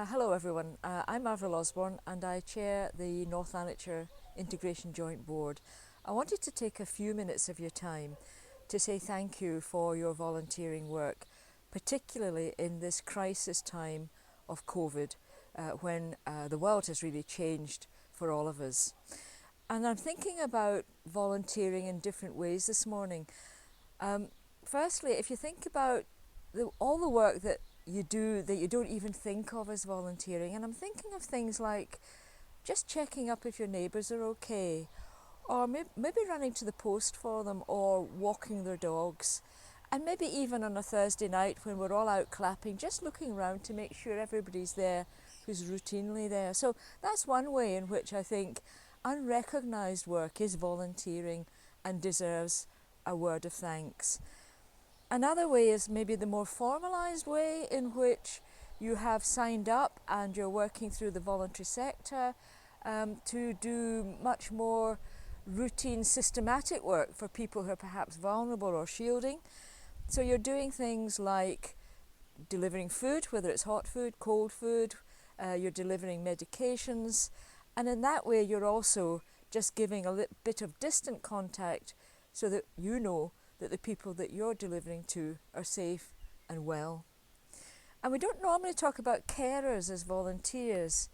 Hello everyone, I'm Avril Osborne and I chair the North Lanarkshire Integration Joint Board. I wanted to take a few minutes of your time to say thank you for your volunteering work, particularly in this crisis time of COVID, when the world has really changed for all of us. And I'm thinking about volunteering in different ways this morning. Firstly, if you think about all the work that you do that you don't even think of as volunteering, and I'm thinking of things like just checking up if your neighbours are okay, or maybe running to the post for them, or walking their dogs, and maybe even on a Thursday night when we're all out clapping, just looking around to make sure everybody's there who's routinely there. So that's one way in which I think unrecognised work is volunteering and deserves a word of thanks. Another way is maybe the more formalised way in which you have signed up and you're working through the voluntary sector to do much more routine, systematic work for people who are perhaps vulnerable or shielding. So you're doing things like delivering food, whether it's hot food, cold food, you're delivering medications, and in that way you're also just giving a bit of distant contact so that you know that the people that you're delivering to are safe and well. And we don't normally talk about carers as volunteers,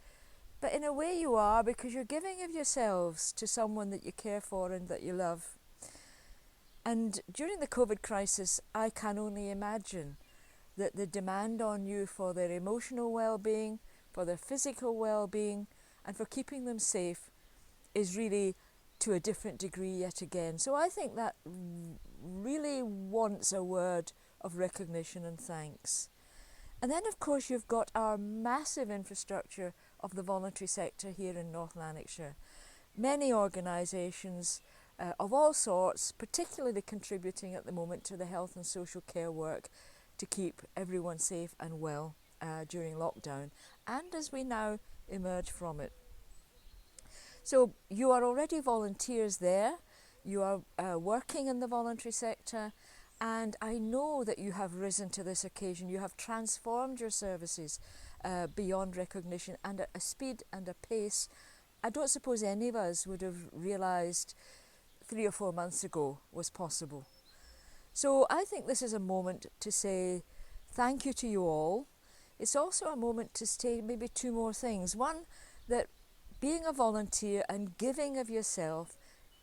but in a way you are, because you're giving of yourselves to someone that you care for and that you love. And during the COVID crisis, I can only imagine that the demand on you for their emotional well-being, for their physical well-being, and for keeping them safe is really to a different degree yet again. So I think that really wants a word of recognition and thanks. And then of course you've got our massive infrastructure of the voluntary sector here in North Lanarkshire. Many organisations of all sorts, particularly contributing at the moment to the health and social care work to keep everyone safe and well during lockdown and as we now emerge from it. So you are already volunteers there, you are working in the voluntary sector, and I know that you have risen to this occasion. You have transformed your services beyond recognition and at a speed and a pace I don't suppose any of us would have realised 3 or 4 months ago was possible. So I think this is a moment to say thank you to you all. It's also a moment to say maybe two more things. One, that being a volunteer and giving of yourself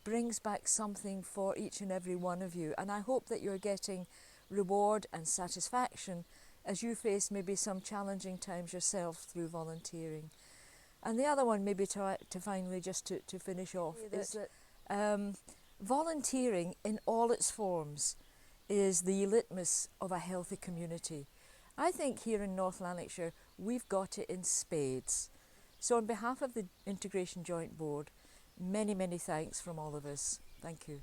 brings back something for each and every one of you, and I hope that you're getting reward and satisfaction as you face maybe some challenging times yourself through volunteering. And the other one, maybe to finally just to finish off, is that volunteering in all its forms is the litmus of a healthy community. I think here in North Lanarkshire we've got it in spades. So on behalf of the Integration Joint Board, many, many thanks from all of us. Thank you.